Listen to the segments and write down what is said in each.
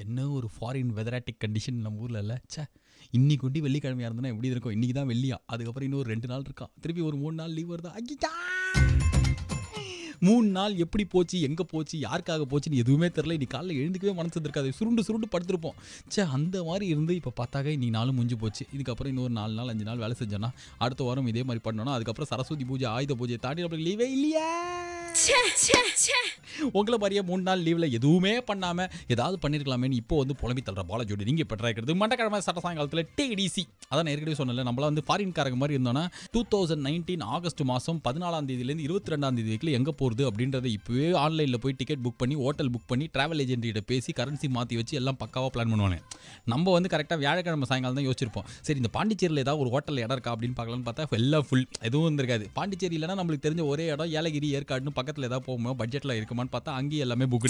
என்ன ஒரு foreign வெதராட்டிக் condition நம்ம ஊரில் இல்லை. ச்சே, இன்னைக்கு ஒண்டி வெள்ளிக்கிழமையாக இருந்தோன்னா எப்படி இருக்கும்? இன்றைக்கி தான் வெள்ளியா, அதுக்கப்புறம் இன்னும் ஒரு 2 நாள் இருக்கா, திருப்பி ஒரு 3 நாள் லீவ் வருதா? ஐயா, 3 நாள் எப்படி போச்சு, எங்கே போச்சு, யாருக்காக போச்சுன்னு எதுவுமே தெரில. இன்னைக்கு காலையில் எழுந்துக்கவே மனசு இருக்காது, சுருண்டு சுருண்டு படுத்திருப்போம். சே, அந்த மாதிரி இருந்து இப்போ பார்த்தாக்க இன்னைக்கு நாளும் முடிஞ்சு போச்சு. இதுக்கப்புறம் இன்னொரு 4 நாள் 5 நாள் வேலை செஞ்சோன்னா அடுத்த வாரம் இதே மாதிரி பண்ணோன்னா அதுக்கப்புறம் சரஸ்வதி பூஜை ஆயுத பூஜையை தாண்டி நம்மளுக்கு லீவே இல்லையா? உங்களை மாதிரியே 3 நாள் லீவில் எதுவுமே பண்ணாமல் ஏதாவது பண்ணியிருக்கலாமேன்னு இப்போ வந்து புலம்பி தள்ளுற பாலாஜோடி நீங்கள் இப்போ ட்ரை இருக்கிறது மண்டக்கிழமை சட்ட சாயங்காலத்தில் டிடிசி. அதான் ஏற்கனவே சொன்னல, நம்மளாம் வந்து ஃபாரின்காரங்க மாதிரி இருந்தோன்னா 2019 ஆகஸ்ட் மாதம் 14ஆம் தேதியிலேருந்து 22ஆம் தேதி வரைக்கும் எங்கே போகிறது அப்படின்றத இப்போவே ஆன்லைனில் போய் டிக்கெட் புக் பண்ணி ஹோட்டல் புக் பண்ணி ட்ராவல் ஏஜென்ட்டிகிட்ட பேசி கரன்சி மாற்றி வச்சு எல்லாம் பக்காவாக பிளான் பண்ணுவாங்க. நம்ம வந்து கரெக்டாக வியாழக்கிழமை சாயங்காலம் தான் யோசிச்சிருப்போம், சரி இந்த பாண்டிச்சேரியில் ஏதாவது ஒரு ஹோட்டல் இடம் இருக்கா அப்படின்னு பார்க்கலான்னு பார்த்தா எல்லாம் ஃபுல், எதுவும் இருந்திருக்காது. பாண்டிச்சேரி இல்லைனா நம்மளுக்கு தெரிஞ்ச ஒரே இடம் ஏலகிரி, ஏற்காடுன்னு பக்கத்தில் ஏதாவது போகும்போது பட்ஜெட்டில் இருக்குமான்னு பார்த்தா அங்கேயும் எல்லாமே புக்கு.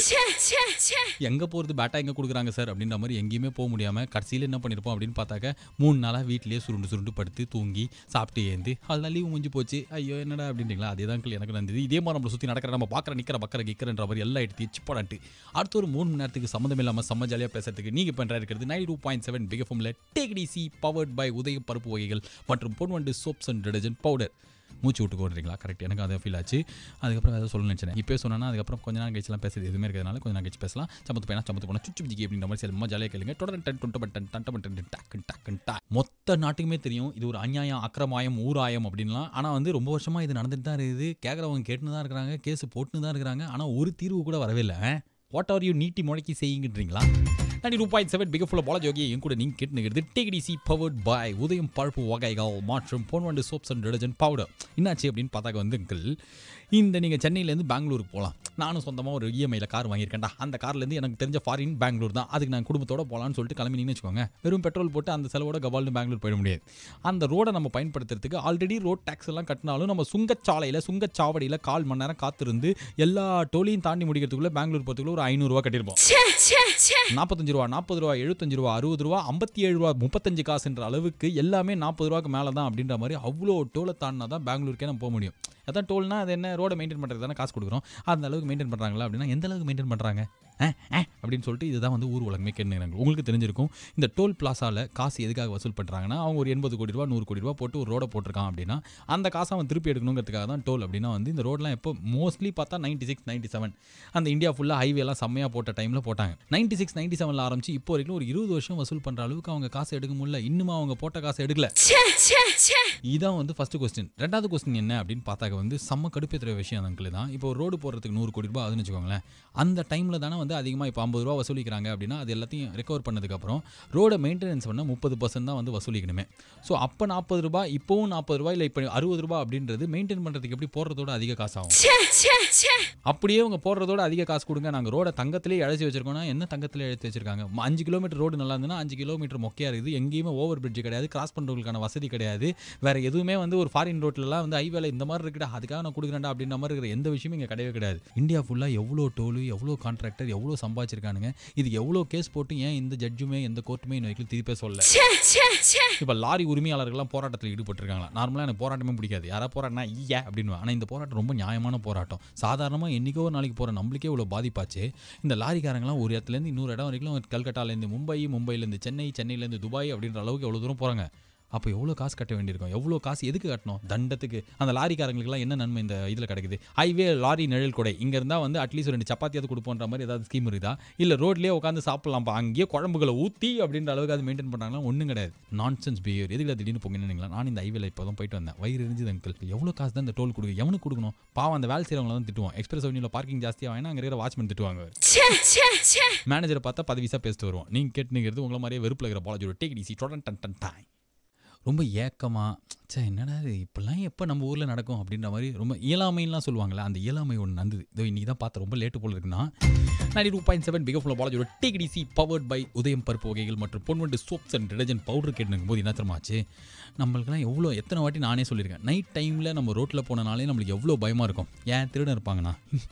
எங்கே போகிறது, பேட்டா எங்கே கொடுக்குறாங்க சார் அப்படின்ற மாதிரி எங்கேயுமே போக முடியாமல் கடைசியில் என்ன பண்ணியிருப்போம் அப்படின்னு பார்த்தாக்க 3 நாளாக வீட்டிலேயே சுருண்டு சுருண்டு படுத்து தூங்கி சாப்பிட்டு ஏந்து அதெல்லாம் லீவு முடிஞ்சு போச்சு. ஐயோ என்னடா அப்படின்றீங்களா? அதே தான் எனக்கு நடந்தது. இதே மாதிரி நம்மளை சுற்றி நடக்கிற நம்ம பார்க்குற நிற்கிற பக்கற கிக்கிறன்ற மாதிரி எல்லாம் எடுத்து சிப்படான்ட்டு அடுத்த ஒரு 3 மணி நேரத்துக்கு சம்மந்தம் இல்லாமல் செம்ம ஜாலியாக பேசுறதுக்கு நீங்கள் பண்ணுறா இருக்கிறது 92.7 பிக் எஃப்எம்ல take it easy powered by Udhayam பருப்பு வகைகள் மற்றும் Ponvandu soaps and detergent powder. மூச்சு விட்டு போடுறீங்களா? கரெக்ட், எனக்கு அதை ஃபீல் ஆச்சு. அதுக்கப்புறம் அதை சொல்ல நினச்சேன். இப்போ சொன்னா அதுக்கப்புறம் கொஞ்ச நேரம் கழிச்சுலாம் பேசுறது எதுவுமே இருக்கிறதுனால கொஞ்சம் நேரம் கழிச்சு பேசலாம். சமத்து போனால் சுச்சு ஜிக்கி அப்படின்ற மாதிரி செல்மா ஜாலியாக கேளுங்க. மொத்த நாட்டுக்குமே தெரியும் இது ஒரு அநியாயம், அக்கிரமாயம், ஊராயம் அப்படின்லாம். ஆனால் வந்து ரொம்ப வருஷமாக இது நடந்துட்டு தான் இருக்குது. கேட்குறவங்க கேட்டுன்னு தான் இருக்கிறாங்க, கேஸ் போட்டுன்னு தான் இருக்கிறாங்க. ஆனால் ஒரு தீர்வு கூட வரவே இல்லை. வாட் ஆர் யூ நீட்டி முளைக்கி செய்யுங்கன்றீங்களா? 92.7 பிக் ஃபுல் பாலா ஜோகி என் கூட நீங்கள் கேட்டுக்கிறது take it easy powered by Udhayam பருப்பு வகைகள் மற்றும் Ponvandu soaps and detergent powder. என்னாச்சு அப்படின்னு பார்த்தாக்க வந்து அங்கிள், இந்த நீங்கள் சென்னையிலேருந்து பெங்களூருக்கு போகலாம். நானும் சொந்தமாக ஒரு இஎம்ஐயில் கார் வாங்கியிருக்கேன்டா. அந்த கார்லேருந்து எனக்கு தெரிஞ்ச ஃபாரின் பெங்களூர் தான். அதுக்கு நான் குடும்பத்தோடு போகலான்னு சொல்லிட்டு கிளம்பினீங்கன்னு வச்சுக்கோங்க. வெறும் பெட்ரோல் போட்டு அந்த செலவோட கபால்னு பெங்களூர் போயிட முடியாது. அந்த ரோடை நம்ம பயன்படுத்துறதுக்கு ஆல்ரெடி ரோட் டேக்ஸ் எல்லாம் கட்டினாலும் நம்ம சுங்கச்சாலையில் சுங்கச்சாவடியில் 1/4 மணி நேரம் காத்திருந்து எல்லா டோலையும் தாண்டி முடிக்கிறதுக்குள்ளே பெங்களூர் போகிறதுக்குள்ள ஒரு 500 ரூபா கட்டியிருப்போம். 45 ரூபா, 40 ரூபா, 75 ரூபா, 60 ரூபா, 57 ரூபா, 35 காசுன்ற அளவுக்கு எல்லாமே 40 ரூபாய்க்கு மேலே தான் அப்படின்ற மாதிரி அவ்வளோ டோலை தாண்டினா தான் பெங்களூருக்கே நம்ம போக முடியும். அதான் டோல்னா அது என்ன, ரோடை மெயின்டைன் பண்ணுறது தானே காசு கொடுக்குறோம். அந்த அளவுக்கு மெயின்டைன் பண்ணுறாங்களா அப்படின்னா எந்த அளவுக்கு மெயின்டைன் பண்ணுறாங்க அப்படின்னு சொல்லிட்டு இதுதான் வந்து ஊர் உலகமே கேட்டுக்கிறாங்க. உங்களுக்கு தெரிஞ்சிருக்கும் இந்த டோல் பிளாசாவில் காசு எதுக்காக வசூல் பண்ணுறாங்கன்னா, அவங்க ஒரு 80 கோடி ரூபா 100 கோடி ரூபா போட்டு ஒரு ரோடை போட்டிருக்கான் அப்படின்னா அந்த காசை அவன் திருப்பி எடுக்கணுங்கிறதுக்காக தான் டோல். அப்படின்னா வந்து இந்த ரோடெலாம் எப்போ மோஸ்ட்லி பார்த்தா 96, 97 அந்த இந்தியா ஃபுல்லாக ஹைவேலாம் செம்மையாக போட்ட டைமில் போட்டாங்க. 96, 97 ஆரம்பிச்சு இப்போ வரைக்கும் ஒரு 20 வருஷம் வசூல் பண்ணுற அளவுக்கு அவங்க காசு எடுக்க முடியல. இன்னும் அவங்க போட்ட காசு எடுக்கல. இதான் வந்து ஃபர்ஸ்ட் கொஸ்டின். ரெண்டாவது கொஸ்டின் என்ன அப்படின்னு பார்த்தாக்க வந்து செம்ம கடுப்பேற்றுற விஷயம் அங்கிள் தான். இப்போ ஒரு ரோடு போடுறதுக்கு 100 கோடி ரூபா ஆகுதுன்னு வச்சுக்கோங்களேன். அந்த டைமில் தானே வந்து அதிகமாக இப்போ 50 ரூபா வசூலிக்கிறாங்க அப்படின்னா அது எல்லாத்தையும் ரெக்கவர் பண்ணதுக்கப்புறம் ரோடை மெயின்டெனன்ஸ் பண்ணால் 30% தான் வந்து வசூலிக்கணுமே. ஸோ அப்போ 40 ரூபா, இப்போவும் 40 ரூபா, இல்லை இப்போ 60 ரூபா அப்படின்றது மெயின்டைன் பண்ணுறதுக்கு எப்படி போடுறதோட அதிக காசு ஆகும். அப்படியே அவங்க போடுறதோட அதிக காசு கொடுங்க, நாங்கள் ரோடை தங்கத்திலே அழைச்சி வச்சிருக்கோம்னா என்ன தங்கத்திலே அழைச்சி வச்சிருக்காங்க? 5 கிலோமீட்டர் ரோடு நல்லா இருந்ததுன்னா 5 கிலோமீட்டர் மொக்கையாக இருக்குது. எங்கேயுமே ஓவர் பிரிட்ஜ் கிடையாது, கிராஸ் பண்ணுறதுக்கான வசதி கிடையாது. வேறு எதுவுமே வந்து ஒரு ஃபாரின் ரோட்லலாம் வந்து ஹைவேல இந்த மாதிரி இருக்குடா அதுக்காக நான் கொடுக்குறேன்டா அப்படின்ற மாதிரி இருக்கிற எந்த விஷயமும் இங்கே கிடையவே கிடையாது. இந்தியா ஃபுல்லாக எவ்வளோ டோலு, எவ்வளோ கான்ட்ராக்டர், எவ்வளோ சம்பாதிச்சிருக்கானுங்க. இது எவ்வளோ கேஸ் போட்டு ஏன் இந்த ஜட்ஜுமே எந்த கோர்ட்டுமே இன்னும் வரைக்கும் திருப்பே சொல்ல. இப்போ லாரி உரிமையாளர்கள்லாம் போராட்டத்தில் ஈடுபட்டிருக்காங்களா? நார்மலாக எனக்கு போராட்டமே பிடிக்காது. யாராவது போராட்டினா ஐயா அப்படின்னு. ஆனால் இந்த போராட்டம் ரொம்ப நியாயமான போராட்டம். சாதாரணமாக என்றைக்கோ ஒரு நாளைக்கு போகிற நம்மளுக்கே இவ்வளோ பாதிப்பாச்சு. இந்த லாரிக்காரங்களாம் ஒரு இடத்துலேருந்து இன்னொரு இடம் வரைக்கும் கல்கட்டாலேருந்து மும்பை, மும்பைலேருந்து சென்னை, சென்னையிலேருந்து துபாய் அப்படின்ற அளவுக்கு எவ்வளோ தூரம் போகிறாங்க. அப்போ எவ்வளோ காசு கட்ட வேண்டியிருக்கும்? எவ்வளோ காசு எதுக்கு கட்டணும்? தண்டத்துக்கு. அந்த லாரிக்காரங்களுக்குலாம் என்ன நன்மை இந்த இதில் கிடைக்குது? ஹைவே லாரி நிழல் கொடை இங்கே இருந்தால் வந்து அட்லீஸ்ட் 2 சப்பாத்தியாவது கொடுப்போன்ற மாதிரி ஏதாவது ஸ்கீம் இருக்குதா? இல்லை ரோட்லேயே உட்காந்து சாப்பிட்லாம்ப்பா, அங்கேயே குழம்புகளை ஊற்றி அப்படின்ற அளவுக்கு அது மெயின்டைன் பண்ணுறாங்களா? ஒன்றும் கிடையாது. Nonsense behaviour. எதுக்கு திடீர்னு போங்கன்னு நான் இந்த ஹைவேல இப்போ தான் போயிட்டு வந்தேன். வயிறு எரிஞ்சுது அங்கிள். எவ்வளோ காசு தான் இந்த டோல் கொடுக்கு? எவனுக்கு கொடுக்கணும்? பாவம் அந்த வேலை செய்கிறவங்கள தான் திட்டுவோம். எக்ஸ்பிரஸ் அவென்யூவில் பார்க்கிங் ஜாஸ்தியாக வாங்கினா அங்கே இருக்கிற வாட்ச்மேன் திட்டுவாங்க. மேனேஜரை பார்த்தா 10 வீசா பேசிட்டு வருவோம். நீங்கள் கேட்டுங்கிறது உங்களை மாதிரியே வெறுப்பில் இருக்கிற பாலாஜோட டேக் இட் ஈஸி டன் ரொம்ப ஏக்கமாக சே என்னடா இது இப்போல்லாம் எப்போ நம்ம ஊரில் நடக்கும் அப்படின்ற மாதிரி ரொம்ப இயலாமைலாம் சொல்லுவாங்களே, அந்த இயலாமை ஒன்று நந்தது. இதோ இன்றைக்கி தான் பார்த்து ரொம்ப லேட்டு போல் இருக்குன்னா 92.7 பிக் ஃபுல் பாலாஜோட take it easy powered by Udhayam பருப்பு வகைகள் மற்றும் Ponvandu soaps and detergent powder கேட்டுக்கும் போது என்ன தெரியுமாச்சு, நம்மளுக்குலாம் எவ்வளோ எத்தனை வாட்டி நானே சொல்லியிருக்கேன். நைட் டைமில் நம்ம ரோட்டில் போனனாலே நம்மளுக்கு எவ்வளோ பயமாக இருக்கும். ஏன் திருடன் இருப்பாங்கண்ணா,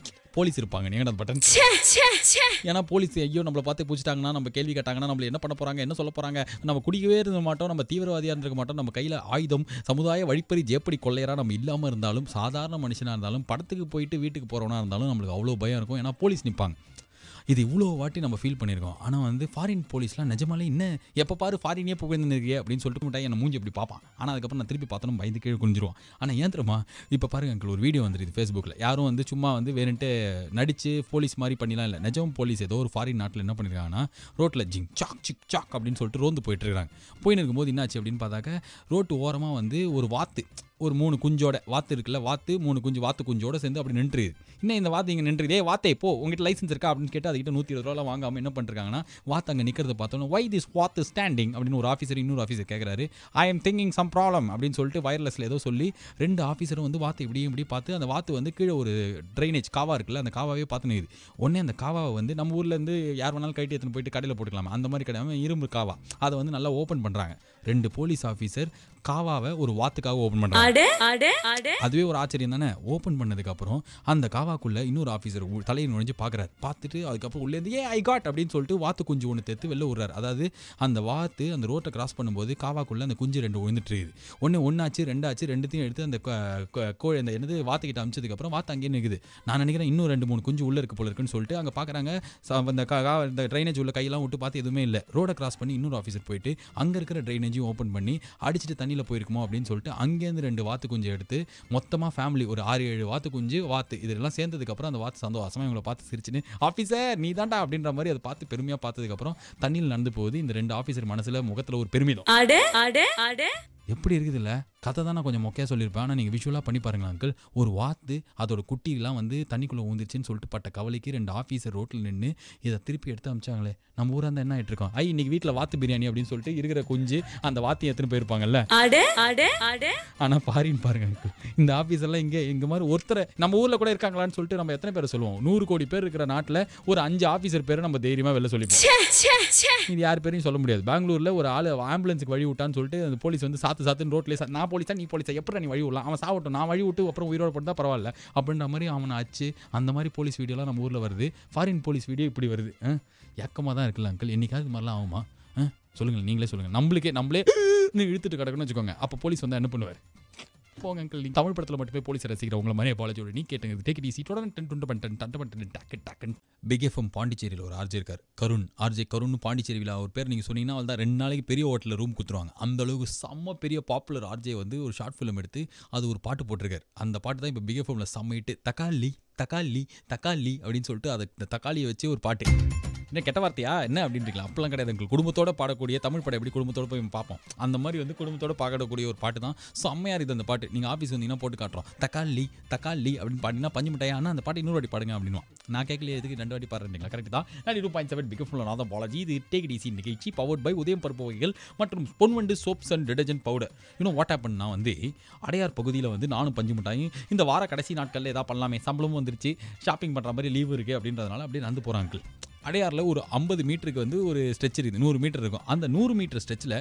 போலீஸ் இருப்பாங்க, நீங்கள் பட்டன். ஏன்னா போலீஸ் ஐயோ நம்மளை பார்த்து பிடிச்சிட்டாங்கன்னா, நம்ம கேள்வி கேட்டாங்கன்னா நம்மளை என்ன பண்ண போகிறாங்க, என்ன சொல்ல போகிறாங்க, நம்ம குடிக்கவே இருக்க மாட்டோம், நம்ம தீவிரவாதியாக இருந்திருக்க மாட்டோம், நம்ம கையில் ஆயுதம், சமுதாய வழிப்பறி ஜேப்படி கொள்ளையராக நம்ம இல்லாமல் இருந்தாலும், சாதாரண மனுஷனாக இருந்தாலும், படத்துக்கு போயிட்டு வீட்டுக்கு போகிறவனா இருந்தாலும் நம்மளுக்கு அவ்வளோ பயம் இருக்கும். ஏன்னா போலீஸ் நிற்பாங்க. இது இவ்வளோ வாட்டி நம்ம ஃபீல் பண்ணியிருக்கோம். ஆனால் வந்து ஃபாரின் போலீஸ்லாம் நிஜமாலே என்ன எப்போ பாரு ஃபாரினே போயிருந்துருக்கே அப்படின்னு சொல்லிட்டு மட்டும் என்ன மூஞ்சி அப்படி பார்ப்பான். ஆனால் அதுக்கப்புறம் நான் திருப்பி பார்த்தோன்னு பயந்து கீழே குனிஞ்சிருவான். ஆனால் ஏன் தெரியுமா, இப்போ பாருங்க அங்கிள் ஒரு வீடியோ வந்துருது ஃபேஸ்புக்கில். யாரும் வந்து சும்மா வந்து வேணுன்ட்டு நடித்து போலீஸ் மாதிரி பண்ணிலாம் இல்லை. நிஜம் போலீஸ் ஏதோ ஒரு ஃபாரின் நாட்டில் என்ன பண்ணியிருக்காங்கன்னா ரோட்டில் ஜிங் சாக் சிக் சாக் அப்படின்னு சொல்லிட்டு ரோந்து போயிட்டு இருக்காங்க. போயின்னு இருக்கும்போது என்னாச்சு அப்படின்னு பார்த்தாக்க ரோட்டு ஓரமாக வந்து ஒரு வாத்து, ஒரு 3 குஞ்சோட வாத்து இருக்குல்ல, வாத்து 3 குஞ்சு வாத்து குஞ்சோட சேர்ந்து அப்படி நின்றுது. இன்னும் இந்த வாத்து இங்கே நின்றுதே, வாத்தே போ உங்ககிட்ட லைசன்ஸ் இருக்கா அப்படின்னு கேட்டு அதுக்கிட்ட 120 ரூபாலாம் வாங்காமல் என்ன பண்ணிருக்காங்கன்னா வாத்து அங்கே நிற்கிறத பார்த்தோன்னா வை திஸ் வாத் ஸ்டாண்டிங் அப்படின்னு ஒரு ஆஃபீஸர் இன்னொரு ஆஃபீஸர் கேட்குறாரு. I am thinking some problem அப்படின்னு சொல்லிட்டு வயர்லெஸில் ஏதோ சொல்லி 2 ஆஃபீஸரும் வந்து வாத்து இப்படி பார்த்து அந்த வாத்து வந்து கீழே ஒரு ட்ரைனேஜ் காவா இருக்குல்ல, அந்த காவாவே பார்த்து நிற்குது. உடனே அந்த காவாவை வந்து நம்ம ஊர்லேருந்து யார் வேணாலும் கைட்டு எடுத்துன்னு போயிட்டு கடையில் போட்டுக்கலாமா, அந்த மாதிரி கிடையாது, இரும்பு காவா, அதை வந்து நல்லா ஓப்பன் பண்ணுறாங்க. 2 போலீஸ் ஆஃபீஸர் காவாவை ஒரு வாத்துக்காக ஓப்பன் பண்ணுறாங்க. அதுவே ஒரு ஆச்சரியம் தானே. ஓப்பன் பண்ணதுக்கு அப்புறம் அந்த காவாக்குள்ள இன்னொரு ஆஃபீஸர் தலையை நுழைஞ்சு பார்க்குறாரு. பார்த்துட்டு அதுக்கப்புறம் உள்ளேருந்து ஐ காட் அப்படின்னு சொல்லிட்டு வாத்து குஞ்சு ஒன்று தெத்து வெளில விடுறாரு. அதாவது அந்த வாத்து அந்த ரோட்டை கிராஸ் பண்ணும்போது காவாக்குள்ள அந்த குஞ்சு 2 விழுந்துட்டு இருக்குது. ஒன்றாச்சு 2 ஆச்சு, 2த்தையும் எடுத்து அந்த கோழி அந்த என்னது வாத்துக்கிட்ட அமிச்சதுக்கப்புறம் வாத்து அங்கேயே நிற்குது. நான் நினைக்கிறேன் இன்னும் 2-3 குஞ்சு உள்ளே இருக்கு போல இருக்குன்னு சொல்லிட்டு அங்கே பார்க்குறாங்க. அந்த ட்ரைனேஜ் உள்ள கையெல்லாம் விட்டு பார்த்து எதுவுமே இல்லை. ரோடை கிராஸ் பண்ணி இன்னொரு ஆஃபீஸர் போயிட்டு அங்கே இருக்கிற ட்ரைனேஜையும் ஓப்பன் பண்ணி அடிச்சுட்டு தண்ணியில் போயிருக்குமோ அப்படின்னு சொல்லிட்டு அங்கேருந்து 2 வாத்து குஞ்சு எடுத்து மொத்தமாக ஃபேமிலி ஒரு 6-7 வாத்து குஞ்சு வாத்து இதெல்லாம் சேர்ந்ததுக்கப்புறம் அந்த வாத்து சந்தோஷமாக இவங்களை பார்த்து சிரிச்சுன்னு ஆஃபீஸர் நீ தாண்டா அப்படின்ற மாதிரி அதை பார்த்து பெருமையாக பார்த்ததுக்கப்புறம் தண்ணியில் நடந்து போகுது. இந்த 2 ஆஃபீஸர் மனசில் முகத்தில் ஒரு பெருமிதம் எப்படி இருக்குது இல்லை. கதை தான் நான் கொஞ்சம் மொக்கையாக சொல்லியிருப்பேன். ஆனால் நீங்கள் விஷுவலாக பண்ணி பாருங்களா அங்கிள். ஒரு வாத்து அதோட குட்டிலாம் வந்து தண்ணிக்குள்ளே ஊந்துச்சுன்னு சொல்லிட்டு பட்ட கவலைக்கு 2 ஆஃபீஸர் ரோட்டில் நின்று இதை திருப்பி எடுத்து அமிச்சாங்களே. நம்ம ஊராக இருந்தால் என்ன ஆகிட்டு இருக்கோம், இன்னைக்கு வீட்டில் வாத்து பிரியாணி அப்படின்னு சொல்லிட்டு இருக்கிற குஞ்சு அந்த வாத்தி எடுத்துன்னு போயிருப்பாங்கல்ல. ஆனால் பாரின்னு பாருங்க அங்கிள், இந்த ஆஃபீஸர்லாம் இங்கே மாதிரி ஒருத்தரை நம்ம ஊரில் கூட இருக்காங்களான்னு சொல்லிட்டு நம்ம எத்தனை பேரை சொல்லுவோம். 100 கோடி பேர் இருக்கிற நாட்டில் ஒரு 5 ஆஃபீஸர் பேரை நம்ம தைரியமாக வெளில சொல்லிப்போம். இது யார் பேரையும் சொல்ல முடியாது. பெங்களூரில் ஒரு ஆள் ஆம்புலன்ஸுக்கு வழி விட்டான்னு சொல்லிட்டு அந்த போலீஸ் வந்து சாத்துன்னு ரோட்லேயே நான் போலீஸா நீ போலீஸா எப்படி நீ வழி விடலாம், அவன் சாவட்டும் நான் வழி விட்டு அப்புறம் உயிரோடு போட்டு தான் பரவாயில்ல அப்படின்ற மாதிரி அவனை ஆச்சு. அந்த மாதிரி போலீஸ் வீடியோலாம் நம்ம ஊரில் வருது. ஃபாரின் போலீஸ் வீடியோ இப்படி வருது. ஏக்கமாக தான் இருக்குல்ல அங்கிள். என்னைக்காவது இது மாதிரிலாம் ஆகுமா சொல்லுங்கள், நீங்களே சொல்லுங்கள். நம்மளே இழுத்துட்டு கிடக்குன்னு வச்சுக்கோங்க. அப்போ போலீஸ் வந்து என்ன பண்ணுவார். போங்க அங்கிள், நீங்கள் தமிழ் படத்தில் மட்டுமே போலீஸ் ரசிக்கிற உங்களை மாதிரி அப்பாலஜியோட நீ கேட்டுங்க. Take it easy. Big FM பாண்டிச்சேரியில் ஒரு ஆர்ஜே இருக்கார், கருண். ஆர்ஜே கருண் பாண்டிச்சேரியில் அவர் பேர் நீங்கள் சொன்னீங்கன்னா அவள் தான் 2 நாளைக்கு பெரிய ஹோட்டலில் ரூம் கொடுத்துருவாங்க. அந்த அளவுக்கு செம்ம பெரிய பாப்புலர் ஆர்ஜே வந்து ஒரு ஷார்ட் ஃபிலிம் எடுத்து அது ஒரு பாட்டு போட்டிருக்காரு. அந்த பாட்டு தான் இப்போ பிக் எஃப்எம்ல செம்மிட்டு தக்காளி தக்காளி தக்காளி அப்படின்னு சொல்லிட்டு அதை இந்த தக்காளியை வச்சு ஒரு பாட்டு. என்ன கெட்ட வார்த்தையா என்ன அப்படின்னு இருக்கலாம். அப்பெல்லாம் கிடையாது எங்களுக்கு. குடும்பத்தோட பாடக்கூடிய தமிழ் படம் எப்படி குடும்பத்தோட போய் பார்ப்போம், அந்த மாதிரி வந்து குடும்பத்தோட பாடக்கூடிய ஒரு பாட்டு தான். செம்மையாக இருக்குது அந்த பாட்டு. நீங்கள் ஆஃபீஸ் வந்தீங்கன்னா போட்டு காட்டுறோம். தக்காளி தக்காளி அப்படின்னு பாடினா பஞ்சு மிட்டாயா, ஆனால் அந்த பாட்டு இன்னொரு வாட்டி பாடுங்க அப்படின்னா நான் கேட்கலையே, எதுக்கு 2 வாட்டி பாடுறீங்களா. கரெக்ட் தான். 92.7 பிக் எஃப்எம் நான் தான் பாலாஜி. இது டேக் இட் ஈஸி நிகழ்ச்சி பவர்ட் பை உதயம் பருப்பு வகைகள் மற்றும் Ponvandu soaps and detergent powder. இன்னும் வாட் ஹேப்பன் நான் வந்து அடையார் பகுதியில் வந்து நானும் பஞ்சு மிட்டாயும் இந்த வார கடைசி நாட்களில் ஏதாவது பண்ணலாமே, சம்பளமும் வந்துருச்சு, ஷாப்பிங் பண்ணுற மாதிரி லீவு இருக்குது அப்படின்றதுனால அப்படியே நடந்து போகிறாங்க அங்கிள். அடையாரில் ஒரு 50 மீட்டருக்கு வந்து ஒரு ஸ்ட்ரெச் இருக்குது, 100 மீட்டர் இருக்கும். அந்த 100 மீட்டர் ஸ்ட்ரெச்சில்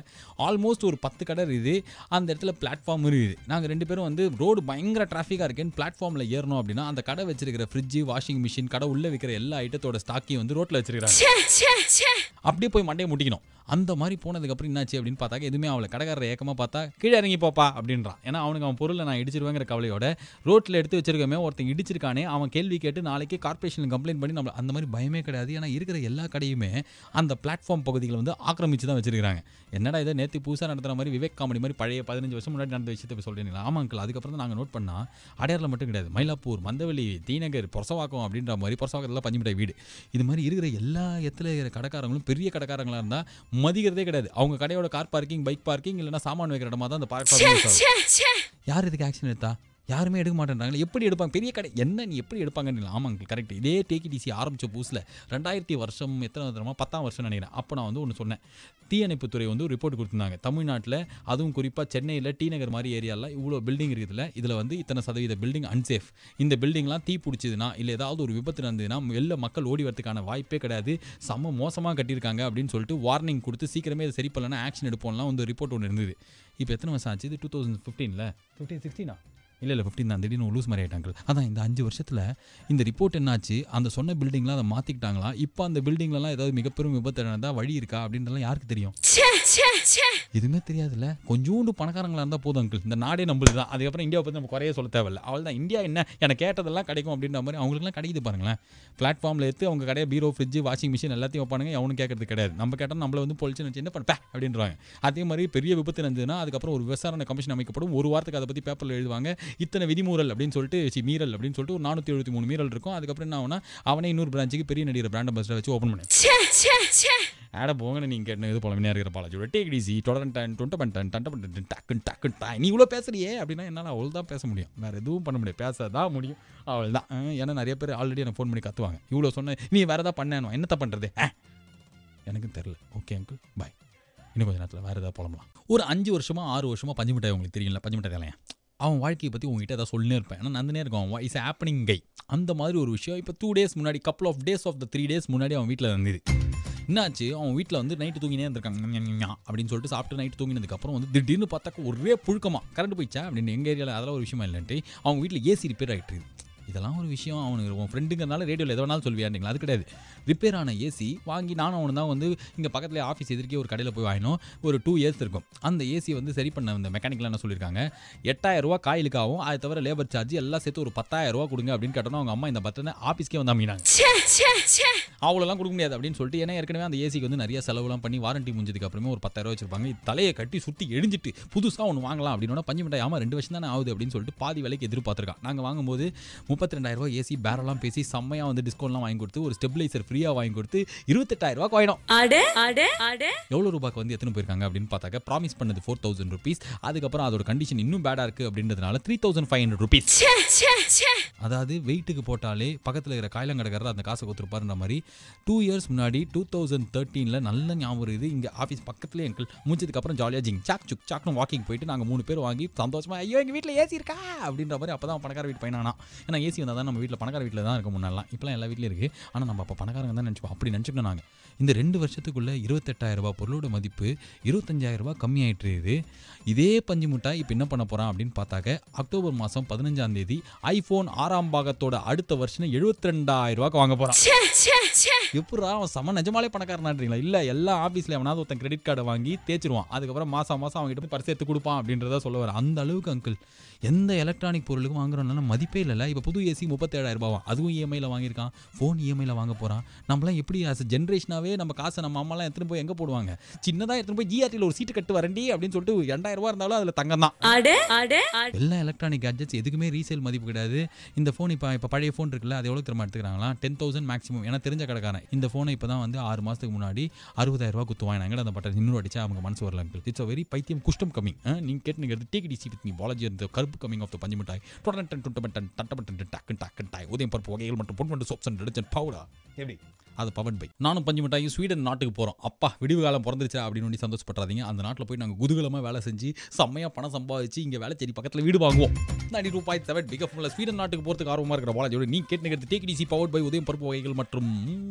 ஆல்மோஸ்ட் ஒரு 10 கடை இருக்குது. அந்த இடத்துல பிளாட்ஃபார்ம் இருக்குது. நாங்கள் 2 பேரும் வந்து ரோடு பயங்கர டிராஃபிக்காக இருக்கேன்னு பிளாட்ஃபார்மில் ஏறணும் அப்படின்னா அந்த கடை வச்சிருக்கிற ஃப்ரிட்ஜு, வாஷிங் மிஷின், கடை உள்ளே விற்கிற எல்லா ஐட்டத்தோட ஸ்டாக்கையும் வந்து ரோட்டில் வச்சிருக்கிறாங்க. அப்படியே போய் மண்டையை முட்டிக்கணும். அந்த மாதிரி போனதுக்கப்புறம் என்னாச்சு அப்படின்னு பார்த்தாக்க எதுவுமே அவளை கடைக்காரரை ஏக்கமாக பார்த்தா கீழே இறங்கி போப்பா அப்படின்றான். ஏன்னா அவனுக்கு அவன் பொருளை நான் இடிச்சிருவேங்கிற கவலையோட ரோட்டில் எடுத்து வச்சிருக்கமே ஒருத்தன் இடிச்சிருக்கானே அவன் கேள்வி கேட்டு நாளைக்கு கார்பரேஷன் கம்ப்ளைண்ட் பண்ணி நம்ம அந்த மாதிரி பயமே கிடையாது. ஏன்னா இருக்கிற எல்லா கடையுமே அந்த பிளாட்ஃபார்ம் பகுதிகளை வந்து ஆக்கிரமிச்சு தான் வச்சிருக்காங்க. என்னடா இதை நேற்று புதுசாக நடத்துகிற மாதிரி விவேக் காமெடி மாதிரி பழைய 15 வருஷம் முன்னாடி நடந்த விஷயத்தை சொல்கிறீங்களா. ஆமாங்கள். அதுக்கப்புறம் தான் நாங்கள் நோட் பண்ணால் அடையாரில் மட்டும் கிடையாது, மயிலாப்பூர், மந்தவெளி, தீநகர், பொரசவாக்கம் அப்படின்ற மாதிரி பொரசவாக்கத்தில் பஞ்சுமிட்டாய் வீடு, இது மாதிரி இருக்கிற எல்லா இடத்துல இருக்கிற கடைக்காரங்களும் பெரிய கடைக்காரங்களாக இருந்தால் மதிக்கிறதே கிடையாது. அவங்க கடையோட கார் பார்க்கிங், பைக் பார்க்கிங் இல்லைனா சாமான் வைக்கிற இடமா தான் அந்த பார்க்கிங். யார் இதுக்கு ஆக்ஷன் எடுத்தா? யாருமே எடுக்க மாட்டேன்றாங்க. எப்படி எடுப்பாங்க பெரிய கடை, என்ன நீ எப்படி எடுப்பாங்கன்னு. ஆமாங்க கரெக்ட். இதே டேக் இட் ஈஸி ஆரம்பித்த புதுசில் 2000 வருஷம் எத்தனை வருஷமா 10ஆம் வருஷம் நினைக்கிறேன். அப்போ நான் வந்து ஒன்று சொன்னேன். தீயணைப்புத்துறை வந்து ஒரு ரிப்போர்ட் கொடுத்துருந்தாங்க. தமிழ்நாட்டில் அதுவும் குறிப்பாக சென்னையில் டி நகர் மாதிரி ஏரியாவில் இவ்வளோ பில்டிங் இருக்குதுல்ல, இதில் வந்து இத்தனை சதவீத பில்டிங் அன்சேஃப். இந்த பில்டிங்லாம் தீ பிடிச்சதுன்னா இல்லை ஏதாவது ஒரு விபத்து நடந்ததுன்னா வெளில மக்கள் ஓடி வரதுக்கான வாய்ப்பே கிடையாது, செம்ம மோசமாக கட்டியிருக்காங்க அப்படின்னு சொல்லிட்டு வார்னிங் கொடுத்து சீக்கிரமே அதை சரி பண்ணலன்னா ஆக்ஷன் எடுப்போம்லாம் வந்து ரிப்போர்ட் ஒன்று இருந்தது. இப்போ எத்தனை வருஷம் ஆச்சு? இது 2015ல் 16 இல்லை 15 தான், திடீர்னு லூஸ் மாதிரி ஆகிட்டாங்க. அதான் இந்த 5 வருஷத்தில் இந்த ரிப்போர்ட் என்னாச்சு, அந்த சொன்ன பில்டிங்லாம் அதை மாற்றிக்கிட்டாங்களா, இப்போ அந்த பில்டிங்லலாம் ஏதாவது மிகப்பெரும் விபத்து நடந்தால் வழி இருக்கா அப்படின்றலாம் யாருக்கு தெரியும்? எதுவுமே தெரியாதுல்ல. கொஞ்சோண்டு பணக்காரங்களாக இருந்தால் போதும் அங்கிள், இந்த நாடே நம்மளுது தான். அதுக்கப்புறம் இந்தியாவை பற்றி நம்ம குறைய சொல்ல தேவையில்லை. அவள் தான் இந்தியா என்ன எனக்கு கேட்டதெல்லாம் கிடைக்கும் அப்படின்ற மாதிரி அவங்களுக்குலாம் கிடைக்குது பாருங்களேன். பிளாட்ஃபார்மில் எடுத்து அவங்க கடையை பீரோ, ஃப்ரிட்ஜ், வாஷிங் மிஷின் எல்லாத்தையும் வைப்பானுங்க. எவனும் கேட்கறது கிடையாது. நம்ம கேட்டால் நம்மளை வந்து பொலிச்சு வச்சு என்ன பண்ண அப்படின்றாங்க. அதே மாதிரி பெரிய விபத்து நடந்ததுன்னா அதுக்கப்புறம் ஒரு விசாரணை கமிஷன் அமைக்கப்படும். ஒரு வாரத்துக்கு அதை பற்றி பேப்பரில் எழுதுவாங்க. இத்தனை விதிமூறல் அப்படின்னு சொல்லிட்டு மீறல் அப்படின்னு சொல்லிட்டு ஒரு 473 மீறல் இருக்கும். அதுக்கப்புறம் என்ன ஆகுனா அவனே இன்னொரு பிரான்ச்சுக்கு பெரிய நடிகர் பிராண்ட் அம்பாசிடர் வச்சு ஓப்பன் பண்ணு. ஆட போங்க நீங்கள் கேட்டு இது போல இருக்கிற பாலாஜி டேக் டிசி தொடரன் தொண்டபண்டன் டண்டபண்டன் டக்கு டக்கு டாய் நீ இவ்வளோ பேசுறியே அப்படின்னா என்னால் அவள் தான் பேச முடியும், வேறு எதுவும் பண்ண முடியாது, பேச தான் முடியும், அவள் தான். ஏன்னா நிறைய பேர் ஆல்ரெடி எனக்கு ஃபோன் பண்ணி கத்துவாங்க, இவ்வளோ சொன்ன நீ வேறு எதாவது பண்ணணும், என்னத்த பண்ணுறது எனக்கும் தெரில. ஓகே அங்கிள் பாய், இன்னும் கொஞ்சம் நேரத்தில் வேறு ஏதாவது போகலாம். ஒரு 5 வருஷமாக 6 வருஷமாக பஞ்சு மிட்டாய் உங்களுக்கு தெரியல, பஞ்சு மிட்டாய் தலையன் அவன் வாழ்க்கையை பற்றி உங்ககிட்ட ஏதாவது சொல்லினே இருப்பேன். ஏன்னா நந்தனே இருக்கும், அவன் இஸ் ஹேப்பனிங் கை. அந்த மாதிரி ஒரு விஷயம் இப்போ 2 days முன்னாடி, couple of days of the 3 days முன்னாடி அவன் வீட்டில் இருந்தது. என்னாச்சு, அவன் வீட்டில் வந்து நைட்டு தூங்கினே இருந்திருக்காங்க அப்படின்னு சொல்லிட்டு சாப்பிட்டு நைட்டு தூங்கினதுக்கப்புறம் வந்து திடீர்னு பார்த்தாக்க ஒரே புழுக்கமாக கரண்ட் போயிடுச்சா அப்படின்னு எங்கள் ஏரியாவில் அதெல்லாம் ஒரு விஷயமா இல்லைன்ட்டு அவங்க வீட்டில் ஏசி ரிப்பேர் ஆகிட்டு. இதெல்லாம் ஒரு விஷயம், அவனுக்கு உன் ஃப்ரெண்டுங்கிறனால ரேடியோவில் எதை வேணாலும் சொல்வியாண்டிங்களா, அது கிடையாது. ரிப்பேர் ஆன ஏசி வாங்கி நானும் அவனு தான் வந்து இங்கே பக்கத்தில் ஆஃபீஸ் எதிர்க்கே ஒரு கடையில் போய் வாங்கினோம். ஒரு 2 years இருக்கும். அந்த ஏசியை வந்து சரி பண்ண அந்த மெக்கானிக்கெலாம் என்ன சொல்லியிருக்காங்க, 8000 ரூபா காயிலுக்காகவும் அதை தவிர லேபர் சார்ஜ் எல்லாம் சேர்த்து ஒரு 10,000 ரூபா கொடுங்க அப்படின்னு கேட்டோன்னா அவங்க அம்மா இந்த பட்டனை ஆஃபீஸ்க்கே வந்து அமைனாங்க. அவ்வளோலாம் கொடுக்க முடியாது அப்படின்னு சொல்லிட்டு, ஏன்னா ஏற்கனவே அந்த ஏசிக்கு வந்து நிறைய செலவுலாம் பண்ணி வாரண்டி முடிஞ்சதுக்கு அப்புறமே ஒரு 10,000 ரூபா வச்சிருப்பாங்க. தலையை கட்டி சுற்றி எழிஞ்சிட்டு புதுசாக ஒன்று வாங்கலாம் அப்படின்னா பஞ்சு மிட்டாய் ஆமாம் 2 வருஷம் தானே ஆகுது அப்படின்னு சொல்லிட்டு பாதி விலைக்கு எதிர்பார்த்துருக்கான். நாங்கள் வாங்கும்போது 32,000 ரூபா ஏசி பேரெல்லாம் பேசி செம்மையாக வந்து டிஸ்கவுண்ட்லாம் வாங்கி கொடுத்து ஒரு ஸ்டெபிலைசர் ஃப்ரீயாக வாங்கி கொடுத்து 28,000 ரூபாய்க்கு வாங்கினோம். எவ்வளோ ரூபாய்க்கு வந்து எத்தனை போயிருக்காங்க அப்படின்னு பார்த்தாக்க ப்ராமிஸ் பண்ணது 4,000 rupees. அதுக்கப்புறம் அதோட கண்டிஷன் இன்னும் பேடாக இருக்குது அப்படின்றதுனால 3,500 rupees. அதாவது வெயிட்டுக்கு போட்டாலே பக்கத்தில் இருக்கிற காயிலங்கடக்காரர் அந்த காசை கொடுத்துருப்பாருன்ற மாதிரி 2 years முன்னாடி 2013 நல்ல ஞாபகம் இருக்குது. இங்கே ஆஃபீஸ் பக்கத்துலேயே எங்கள் முடிச்சதுக்கப்புறம் ஜாலியாக ஜிங் சாக் சுக் சாக்னு வாக்கிங் போயிட்டு நாங்கள் 3 பேர் வாங்கி சந்தோஷமாக ஐயோ எங்கள் வீட்டில் ஏசி இருக்கா அப்படின்ற மாதிரி அப்போ தான் பணக்கார வீட்டு பையனானா. ஏன்னா ஏசி வந்தால் தான் நம்ம வீட்டில் பணக்கார வீட்டில் தான் இருக்க முன்னாலாம், இப்போலாம் எல்லா வீட்லையும் இருக்குது. ஆனால் நம்ம அப்போ பணக்காரங்க தான் நினச்சிப்போம், அப்படி நினச்சிக்கணும். நாங்கள் இந்த 2 வருஷத்துக்குள்ளே 28,000 ரூபா பொருளோட மதிப்பு 25,000 ரூபா கம்மியாயிட்டு. இதே பஞ்சு முட்டாய் இப்போ என்ன பண்ண போகிறான் அப்படின்னு பார்த்தாக்க அக்டோபர் மாதம் 15ஆம் தேதி ஐஃபோன் 6ஆம் பாகத்தோட அடுத்த வருஷம் 72,000 ரூபாய்க்கு வாங்க போகிறான். எப்படா அவன் சம நிஜமாலே பணக்காரனான்றீங்களா? இல்லை, எல்லா ஆஃபீஸில் அவனாவது ஒருத்தன் கிரெடிட் கார்டை வாங்கி தேய்ச்சிருவான், அதுக்கப்புறம் மாதம் அவங்ககிட்ட பரிசு எடுத்து கொடுப்பான் அப்படின்றத சொல்ல வர. அந்த அளவுக்கு அங்கிள் எந்த எலக்ட்ரானிக் பொருளுக்கும் வாங்குறோம்னா மதிப்பே இல்லை. இப்போ புது ஏசி 37,000 ரூபாவா, அதுவும் இஎம்ஐயில் வாங்கியிருக்கான். ஃபோன் இஎம்ஐயில் வாங்க போகிறான். நம்மளாம் எப்படி ஆஸ் ஜென்ரேஷனாகவே நம்ம காசை நம்ம அம்மாலாம் எடுத்துகிட்டு போய் எங்கே போடுவாங்க, சின்னதாக எடுத்துகிட்டு போய் ஜிஆர்டியில் ஒரு சீட்டு கட்டு வரண்டி அப்படின்னு சொல்லிட்டு 2,000 ரூபா இருந்தாலும் அதில் தங்கம் தான். எல்லா எலக்ட்ரானிக் கேட்ஜெட்ஸ் எதுக்குமே ரீசேல் மதிப்பு கிடையாது. இந்த ஃபோன் இப்போ பழைய ஃபோன் இருக்குல்ல, அது எவ்வளோ திரும்ப எடுத்துக்கிறாங்களா, 10,000 மேக்ஸிமம். ஏன்னா தெரிஞ்ச கடைக்காரன் இந்த ஃபோனை இப்போ தான் வந்து 6 மாதத்துக்கு முன்னாடி 60,000 ரூபா குத்து வாங்கினாங்க. அந்த பட்டன் இன்னொரு அடிச்சா அவங்க மனசு வரல. இட்ஸ் அ வெரி பைத்தியம் குஷ்டம் கம்மிங். நீங்கள் கேட்டு take TC with me Balaji அந்த கருப்பு கம்மிங் ஆஃப் த பஞ்சு மிட்டாய் டாய் உதயம் பருப்பு வகைகள் மற்றும் Ponvandu soaps and detergent powder எப்படி அது பவன் பை. நானும் பஞ்சு மிட்டாயும் ஸ்வீடன் நாட்டுக்கு போகிறோம். அப்பா விடிவு காலம் பிறந்துருச்சா அப்படின்னு சந்தோஷப்படாதீங்க. அந்த நாட்டில் போய் நாங்கள் குதூகலமாக வேலை செஞ்சு செம்மையாக பணம் சம்பாதிச்சு இங்கே வேலை செடி பக்கத்தில் வீடு வாங்குவோம். ₹90 பிக ஃபுல்ல ஸ்வீடன் நாட்டுக்கு போகிறதுக்கு ஆர்வமாக இருக்கிற பாலாஜியோட நீ கேட்டு take DC power by Udhayam பருப்பு வகைகள் மற்றும்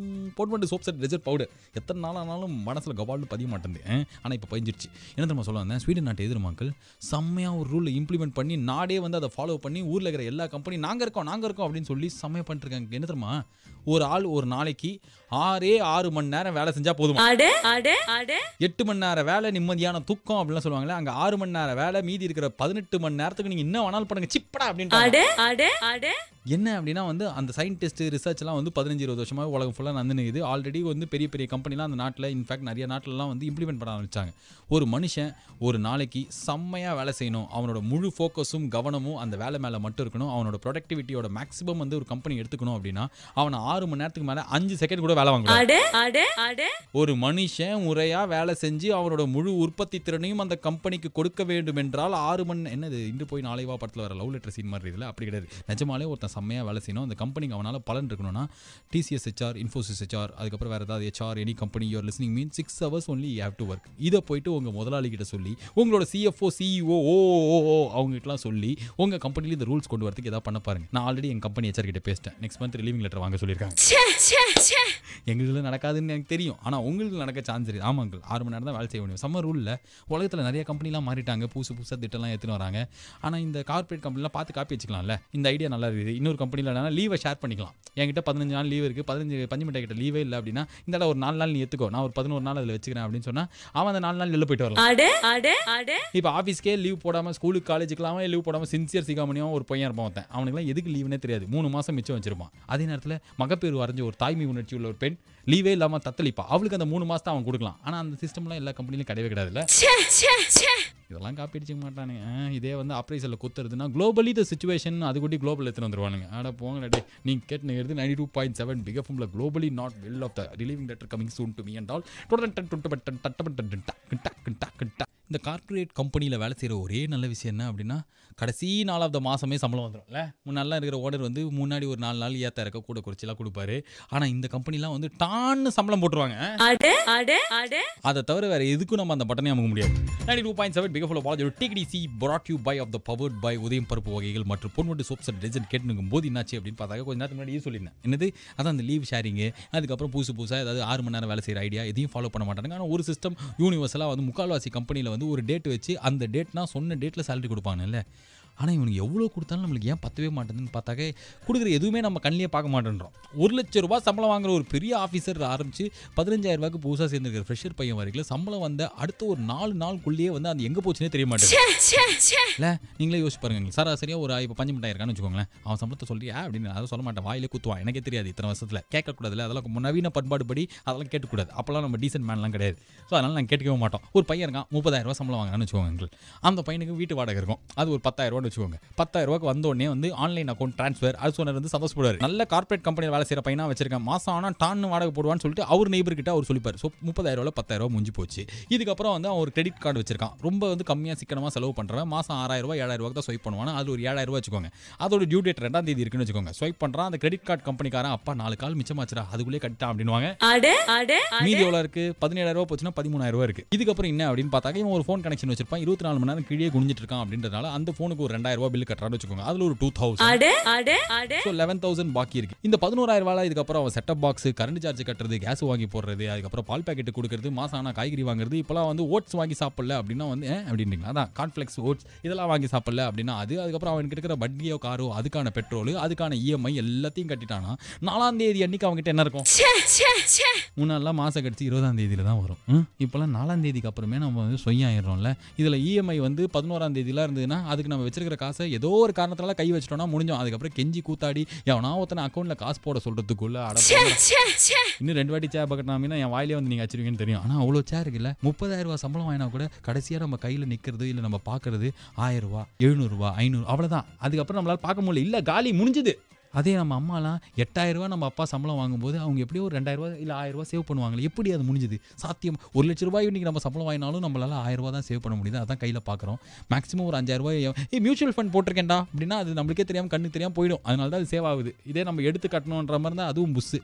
Ponvandu soaps and detergent powder. எத்தனை நாள் ஆனாலும் மனசில் கவால்னு பதிய மாட்டேன். ஆனால் இப்போ பதிஞ்சிருச்சு. என்ன தெரியுமா சொல்ல வந்தேன், ஸ்வீடன் நாட்டு எதிர் மக்கள் செம்மையாக ஒரு ரூல் இம்ப்ளிமெண்ட் பண்ணி நாடே வந்து அதை ஃபாலோ பண்ணி ஊரில் இருக்கிற எல்லா கம்பெனி நாங்கள் இருக்கோம் அப்படின்னு சொல்லி செம்மையாக பண்ணிருக்காங்க. என்ன தெரியுமா, ஒரு ஆள் ஒரு நாளைக்கு 6 மணி நேரம் வேலை செஞ்சா போதும். 8 மணி நேரம் வேலை நிம்மதியான தூக்கம் அப்படிலாம் சொல்லுவாங்களே, அங்க 6 மணி நேரம் வேலை, மீதி இருக்கிற 18 மணி நேரத்துக்கு நீங்க என்ன வேணாலும் பண்ணுங்க சிப்படா அப்படின்னு. என்ன அப்படின்னா வந்து அந்த சயின்டிஸ்ட் ரிசர்ச் எல்லாம் வந்து 15-20 வருஷமாக உலகம் ஃபுல்லாக நடந்துனுக்குது. ஆல்ரெடி வந்து பெரிய பெரிய கம்பெனிலாம் அந்த நாட்டில் இன்ஃபேக்ட் நிறைய நாட்டிலலாம் வந்து இம்ப்ளிமெண்ட் பண்ண ஆரம்பிச்சாங்க. ஒரு மனுஷன் ஒரு நாளைக்கு செம்மையாக வேலை செய்யணும், அவனோட முழு ஃபோக்கஸும் கவனமும் அந்த வேலை மேலே மட்டும் இருக்கணும், அவனோட ப்ரொடக்டிவிட்டியோட மேக்ஸிமம் வந்து ஒரு கம்பெனி எடுத்துக்கணும் அப்படின்னா அவனை 6 மணி நேரத்துக்கு மேலே 5 செகண்ட் கூட வேலை வாங்கணும். ஒரு மனுஷன் முறையாக வேலை செஞ்சு அவனோட முழு உற்பத்தி திறனையும் அந்த கம்பெனிக்கு கொடுக்க வேண்டும் என்றால் 6 மணி என்னது இன்று போய் நாளைவா படத்தில் வர லவ் லெட்டர் சீன் மாதிரி இதில் அப்படி கிடையாது. நிஜமாலே ஒருத்தன் செம்மையாக வேலை செய்யணும், அந்த கம்பெனிக்கு அவனால் பலன் இருக்கணும்னா டிசிஎஸ் HR இன்ஃபோசிஸ் ஹெச்ஆர், அதுக்கப்புறம் வேறு ஏதாவது HR any company you are listening mean 6 hours only you have to work. இதை போயிட்டு உங்கள் முதலாளி கிட்ட சொல்லி உங்களோட சிஎஃப்ஓ சிஇஓ அவங்ககிட்டலாம் சொல்லி உங்கள் கம்பெனியில் இந்த ரூல்ஸ் கொண்டு வரதுக்கு ஏதாவது பண்ண பாருங்க. நான் ஆல்ரெடி எங்கள் கம்பெனி ஹெச்ஆர் கிட்ட பேசிட்டேன். நெக்ஸ்ட் மந்த் ரிலீவிங் லெட்டர் வாங்க சொல்லியிருக்காங்க. எங்களுக்கு நடக்காதுன்னு எனக்கு தெரியும், ஆனால் உங்களுக்கு நடக்க சான்ஸ் இருக்குது. ஆமாங்க, 6 மணி நேரம் தான் வேலை செய்ய முடியும். சம்மர் ரூலில் உலகத்தில் நிறைய கம்பெனிலாம் மாறிட்டாங்க, புதுசாக திட்டம்லாம் எடுத்துன்னு வராங்க. ஆனால் இந்த கார்பரேட் கம்பெனிலாம் பார்த்து காப்பி வச்சுக்கலாம்ல. இந்த ஐடியா நல்லா இருக்குது. இன்னொரு கம்பெனியில் என்னன்னா லீவை ஷேர் பண்ணிக்கலாம். என்கிட்ட 15 நாள் லீவ் இருக்குது, 15 பஞ்சு மிட்டாய் கிட்ட லீவே இல்லை அப்படின்னா இந்த ஒரு 4 நாள் நீ எடுத்துக்கோ, நான் ஒரு 11 நாள் அதில் வச்சுக்கிறேன் அப்படின்னு சொன்னால் அவன் அந்த 4 நாள் வெளில போயிட்டு வரலாம். இப்போ ஆஃபீஸ்க்கே லீவ் போடாமல் ஸ்கூலுக்கு காலேஜுக்கெல்லாம் லீவ் போடாமல் சின்சியர் சிகாமணியும் ஒரு பையன் இருப்பான். அவனுக்குலாம் எதுக்கு லீவுனே தெரியாது, 3 மாதம் மிச்சம் வச்சிருப்பான். அதே நேரத்தில் மகப்பேறு வரைஞ்ச ஒரு தாய்மை உணர்ச்சி உள்ள ஒரு பெண் லீவே இல்லாமல் தத்தளிப்பா, அவளுக்கு அந்த 3 மாதத்தை அவன் கொடுக்கலாம். ஆனால் அந்த சிஸ்டம்லாம் எல்லா கம்பெனிலும் கிடையவே கிடையாதுல்ல. இதெல்லாம் காப்பி அடிச்சிக்க மாட்டானுங்க. இதே வந்து ஆப்ரேஷனில் குத்துறதுன்னா குளோபலி த சிச்சுவேஷன் அது கூட்டி குளோபல் எடுத்துன்னு வந்துருவானுங்க. ஆட போங்க டே, நீங்கள் கேட்டுங்கிறது 92.7 பிக் எஃப்எம்ல globally not well off the relieving letter coming soon to me and all. இந்த கார்பரேட் கம்பெனியில் வேலை செய்கிற ஒரே நல்ல விஷயம் என்ன அப்படின்னா, கடைசி நாள் ஆஃப் த மாதமே சம்பளம் வந்துடும்ல. முன்னாடிலாம் இருக்கிற ஓனர் வந்து முன்னாடி ஒரு 4 நாள் ஏற்ற இருக்க கூட குறைச்சிலாம் கொடுப்பாரு. ஆனால் இந்த கம்பெனிலாம் வந்து டான்னு சம்பளம் போட்டுருவாங்க. அதை தவிர வேறு எதுக்கும் நம்ம அந்த பட்டனே அமுக்க முடியாது. 92.7 பிக் எஃப்எம் பாலாஜி டிகிடிசி brought you by of the powered by உதயம் பருப்பு வகைகள் மற்றும் பொன்வண்டு சோப்ஸ் அண்ட் டிடர்ஜென்ட் கேட்டுனுக்கும் போது என்னாச்சு அப்படின்னு பார்த்தாக்க கொஞ்சம் நேரத்துக்கு முன்னாடியே சொல்லியிருந்தேன். என்னது அதான் அந்த லீவ் ஷேரிங்கு, அதுக்கப்புறம் புதுசாக ஏதாவது 6 மணி நேரம் வேலை செய்கிற ஐடியா எதையும் ஃபாலோ பண்ண மாட்டாங்க. ஆனால் ஒரு சிஸ்டம் யூனிவர்சலாக வந்து முக்கால்வாசி கம்பெனியில் வந்து ஒரு டேட் வச்சு அந்த டேட்னா சொன்ன டேட்டில் சேலரி கொடுப்பாங்கல்ல. ஆனால் இவனுக்கு எவ்வளோ கொடுத்தாலும் நம்மளுக்கு ஏன் பத்தவே மாட்டேதுன்னு பார்த்தாக்க கொடுக்குற எதுவுமே நம்ம கண்ணிலே பார்க்க மாட்டேன்றோம். 1 லட்சம் ரூபா சம்பளம் வாங்குற ஒரு பெரிய ஆஃபீஸர் ஆரம்பித்து 15,000 ரூபாய்க்கு புதுசாக சேர்ந்துருக்கிற ஃப்ரெஷர் பையன் வரைக்கும் சம்பளம் வந்த அடுத்த ஒரு 4 நாளுக்குள்ளேயே வந்து அது எங்கே போச்சுன்னே தெரிய மாட்டேங்குது. இல்லை நீங்களே யோசிச்சு பாருங்க. சராசரியாக ஒரு இப்போ பஞ்சு மிட்டாய் இருக்கான்னு வச்சுக்கோங்களேன், அவன் சம்பளத்தை சொல்லியா அப்படின்னு அதை சொல்ல மாட்டேன், வாயிலே குத்துவான். எனக்கே தெரியாது இத்தனை வருஷத்தில் கேட்கக்கூடாதுல, அதெல்லாம் நவீன பண்பாடு படி அதெல்லாம் கேட்கக்கூடாது. அப்போல்லாம் நம்ம டீசென்ட் மேன்லாம் கிடையாது. ஸோ அதனால் நாங்கள் கேட்கவே மாட்டோம். ஒரு பையன் இருக்கான் 30,000 ரூபா சம்பளம் வாங்கன்னு வச்சுக்கோங்க. அந்த பையனுக்கு வீட்டு வாடகை இருக்கும், அது ஒரு 10,000 ரூபான்னு வச்சுக்கோங்க. 10,000 ரூபாய்க்கு வந்தோடனே வந்து ஆன்லைன் அக்கௌண்ட் ட்ரான்ஸ்ஃபர் அது சொன்னது வந்து சந்தோஷப்படுவார். நல்ல கார்பரேட் கம்பெனியில் வேலை செய்கிற பையனா வச்சிருக்கேன், மாதம் ஆனால் டான்னு வாடகை போடுவான்னு சொல்லிட்டு அவர் நெய்பர் கிட்ட அவர் சொல்லிப்பார். ஸோ 30,000 ரூபாய் 10,000 ரூபா முடிஞ்சு போச்சு. இதுக்கப்புறம் வந்து அவர் கிரெடிட் கார்டு வச்சிருக்கான், ரொம்ப வந்து கம்மியாக சிக்கனமாக செலவு பண்ணுறவன் மாதம் 6,000 ரூபாய் 7,000 ரூபாய்க்கு தான் ஸ்வைப் பண்ணுவான். அது ஒரு 7,000 ரூபாய் வச்சுக்கோங்க. அதோட டியூ டேட் 2ஆம் தேதி இருக்குன்னு வச்சுக்கோங்க. ஸ்வைப் பண்ணுறான், அந்த கிரெடிட் கார்டு கம்பெனிக்காரன் அப்பா 4 கால் மிச்சமாச்சுரா அதுக்குள்ளே கட்டான் அப்படின்வாங்க. மீதி எவ்வளோ இருக்கு? 17,000 ரூபாய் போச்சுன்னா 13,000 ரூபாய் இருக்கு. இதுக்கப்புறம் என்ன அப்படின்னு பார்த்தாக்க இவன் ஒரு ஃபோன் கனெக்ஷன் வச்சிருப்பான், 24 மணி நேரம் கீழே குனிஞ்சிட்டு இருக்கான் அப்படின்றனால அந்த ஃபோனுக்கு ஒரு 2,000 ரூபாய் பில் கட்டுறான்னு வச்சுக்கோங்க. அதில் ஒரு 11,000 பாக்கி இருக்கு. இந்த 11,000 ரூபாய் இதுக்கப்புறம் அவன் செட்டப் பாக்ஸ், கரண்ட் சார்ஜ் கட்டுறது, கேஸ் வாங்கி போடுறது, அதுக்கப்புறம் பால் பாக்கெட் கொடுக்கறது, மாசம் ஆனா காய்கறி வாங்குறது, இப்பெல்லாம் வந்து ஓட்ஸ் வாங்கி சாப்பிடல அப்படின்னா வந்து அப்படின்றீங்களா, அதான் கார்ன்ஃபிளெக்ஸ் ஓட்ஸ் இதெல்லாம் வாங்கி சாப்பிடல அப்படின்னா அதுக்கப்புறம் அவனுக்கு இருக்கிற வட்டியோ காரோ அதுக்கான பெட்ரோல் அதுக்கான இஎம்ஐ எல்லாத்தையும் கட்டிட்டானா 4ஆம் தேதி அன்னைக்கு அவங்ககிட்ட என்ன இருக்கும்? முன்னாடிலாம் மாசம் கழிச்சு 20ஆம் தேதியில தான் வரும். இப்பெல்லாம் 4ஆம் தேதிக்கு அப்புறமே நம்ம வந்து சொய்யாயிடுறோம்ல. இதுல இஎம்ஐ வந்து 11ஆம் தேதியில இருந்ததுன்னா அதுக்கு நம்ம வச்சிருக்கிற காசை ஏதோ ஒரு காரணத்தால கை வச்சிட்டோம்னா முடிஞ்சோம். அதுக்கப்புறம் கெஞ்சி கூத்தாடி எவனா ஒருத்தனை அக்கௌண்ட்ல காசு போட சொல்றதுக்குள்ள இன்னும் 2 வாட்டி சேர் பக்கட்டாமின்னா என் வாயிலே வந்து நீங்க வச்சிருவீங்கன்னு தெரியும். ஆனா அவ்வளோ சேர் இருக்குல்ல. 30,000 ரூபாய் சம்பளம் வாங்கினா கூட கடைசியா நம்ம கையில நிக்கிறது இல்ல நம்ம பாக்குறது 1000 ரூபாய் 700 ரூபாய் 500 அவ்வளவுதான். அதுக்கப்புறம் நம்மளால பார்க்க முடியல, இல்ல காலி முடிஞ்சது. அதே நம்ம அம்மாலாம் 8,000 ரூபாய் நம்ம அப்பா சம்பளம் வாங்கும்போது அவங்க எப்படியோ ஒரு 2,000 ரூபாய் இல்லை 1,000 ரூபாய் சேவ் பண்ணுவாங்களே, எப்படி அது முடிஞ்சுது? சாத்தியம். 1 லட்சம் ரூபாய் இன்னைக்கு நம்ம சம்பளம் வாங்கினாலும் நம்மளால 1,000 ரூபாய் தான் சேவ் பண்ண முடியுது. அதான் கையில் பார்க்குறோம். மேக்ஸிமம் ஒரு 5,000 ரூபாய் மியூச்சுவல் ஃபண்ட் போட்டிருக்கேன்டா அப்படின்னா அது நம்மளுக்கே தெரியாமல் கண்ணு தெரியாமல் போயிடும். அதனால தான் அது சேவ் ஆகுது. இதே நம்ம எடுத்து கட்டணுன்ற மாதிரி தான் அதுவும் புஸ்ஸு.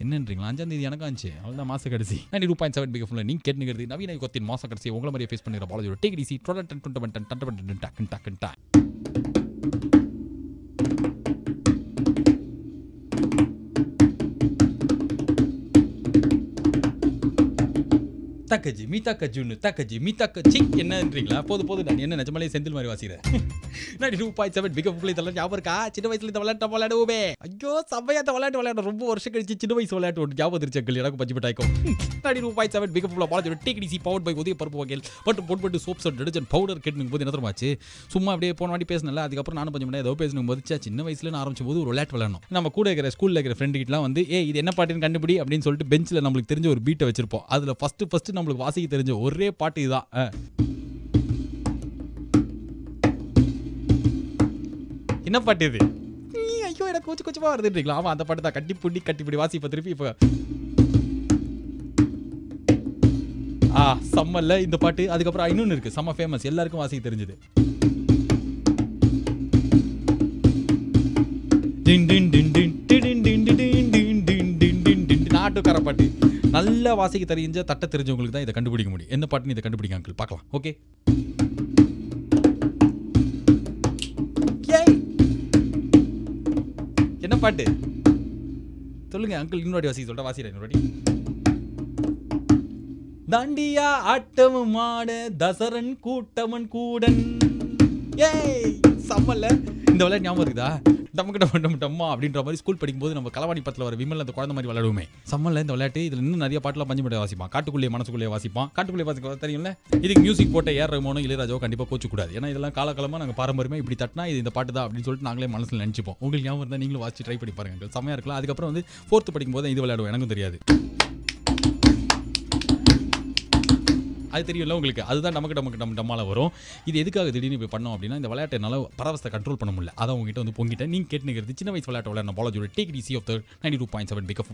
என்னன்றீங்களா? 5ஆம் தேதி எனக்கு ஆச்சு, அவ்வளோதான் மாச கடைசி. 92.7 பிக் எஃப்எம்ல நீங்க கேட்டுங்கிறது நவீன யுகத்தின் மாச கடைசி உங்களை மாதிரியே ஃபேஸ் பண்ணுற பாலாஜியோட டிகிடிசி 20 தக்கஜி மீத்தாக்க ஜூனு தக்கஜி மீத்தாக்க சி என்னன்றீங்களா? போது நான் என்ன நிஜமாலே செந்தில் மாதிரி வாசிக்கிறேன். 92.7 பிக் எஃப்எம் இதெல்லாம் ஞாபகம் இருக்கா? சின்ன வயசுல இந்த விளையாட்டு விளையாடுவோமே. ஐயோ சபையாத்த விளையாட்டு ரொம்ப வருஷம் கழிச்சு சின்ன வயசு விளையாட்டு ஒரு ஞாபகம் இருந்துச்சு. எனக்கு பஞ்சு மிட்டாய்க்கும் 92.7 பிக் எஃப்எம் பாலாஜியோட டிகிடிசி பவர்ட் பை உதய பருப்பு வகைகள் மற்றும் Ponpattu soaps and detergent powder கேட்டுனும் போது என்ன தரமாச்சு? சும்மா அப்படியே போன வாட்டி பேசினல, அதுக்கப்புறம் நானும் பஞ்சு மிட்டாய் ஏதோ பேசணும் போது சின்ன வயசுல நான் ஆரம்பிச்சும் போது ஒரு விளையாட்டு விளையாடணும். நம்ம கூட இருக்கிற ஸ்கூல்ல இருக்கிற ஃப்ரெண்டு கிட்டலாம் வந்து இது என்ன பாட்டுன்னு கண்டுபிடி அப்படின்னு சொல்லிட்டு பெஞ்சில் நம்மளுக்கு தெரிஞ்ச ஒரு பீட்டை வச்சிருப்போம். அதுல ஃபர்ஸ்ட் நம்மளுக்கு வாசிக்க தெரிஞ்ச ஒரே பாட்டு இதுதான். என்ன பாட்டு இது? ஐயோ எனக்கு கொஞ்சமா வருதுன்றீங்களா? ஆமா அந்த பாட்டு தான். கட்டிப்பிடி வாசிப்ப திருப்பி இப்ப சம்மல்ல இந்த பாட்டு. அதுக்கப்புறம் இன்னொன்னு இருக்கு செம்ம ஃபேமஸ், எல்லாருக்கும் வாசிக்க தெரிஞ்சது. டின் டின் டின் டின் டின் டின் டின் டின் டின் டின் ஆட்டோக்கார பாட்டு. நல்லா வாசிக்க தெரிஞ்ச தட்ட தெரிஞ்சவங்களுக்கு தான் இதை கண்டுபிடிக்க முடியும். என்ன பாட்டுன்னு இதை கண்டுபிடிக்க அங்கிள் பார்க்கலாம். ஓகே, என்ன பாட்டு சொல்லுங்க அங்கிள்? இன்னொரு வாசி சொல்ற, வாசிக்கிறேன் இன்னொரு. தாண்டியா ஆட்டமும் ஆட தசரன் கூட்டமன் கூடன். ஏய் சம்மல்ல. இந்த விளையாட்டு ஞாபகம் இருக்குதா? டம்மா அப்படின்ற மாதிரி ஸ்கூல் படிக்கும்போது நம்ம கலவாணி பத்தில் வர விமல் அந்த குழந்தை மாதிரி விளையாடுவோமே. சம்மல்ல இந்த விளையாட்டு. இதில் இன்னும் நிறைய பாட்டுலாம் பஞ்சு வாசிப்பான். காட்டுக்குள்ளே மனசுக்குள்ளே வாசிப்பான். காட்டுக்குள்ளே வாசிக்க தெரியும்ல. இதுக்கு மியூசிக் போட்ட ஏஆர் ரஹ்மானும் இளையராஜாவோ கண்டிப்பாக கோச்சக்கூடாது. ஏன்னா இதெல்லாம் காலகாலமாக நாங்கள் பாரம்பரியமாக இப்படி தட்டினா இது இந்த பாட்டு தான் அப்படின்னு சொல்லிட்டு நாங்களே மனசில் நினச்சிப்போம். உங்களுக்கு ஞாபகம் இருந்தால் நீங்களும் வாசி ட்ரை பண்ணி பாருங்க, செம்மையாக இருக்கலாம். அதுக்கப்புறம் வந்து 4th படிக்கும்போது இது விளையாடுவோம், எனக்கும் தெரியாது. அது தெரியும்ல உங்களுக்கு. அதுதான் நமக்கு டம்மால வரும். இது எதுக்காக திடீர்னு இப்போ பண்ணோம் அப்படின்னா, இந்த விளையாட்டை என்னால் பரவசத்தை கண்ட்ரோல் பண்ண முடியல. அதான் உங்ககிட்ட வந்து பொங்கிட்டேன். நீங்கள் கேட்டுக்கிறது சின்ன வயசு விளையாட்டு விளையாட பாலாஜியோட take it easy off the 92.7 big of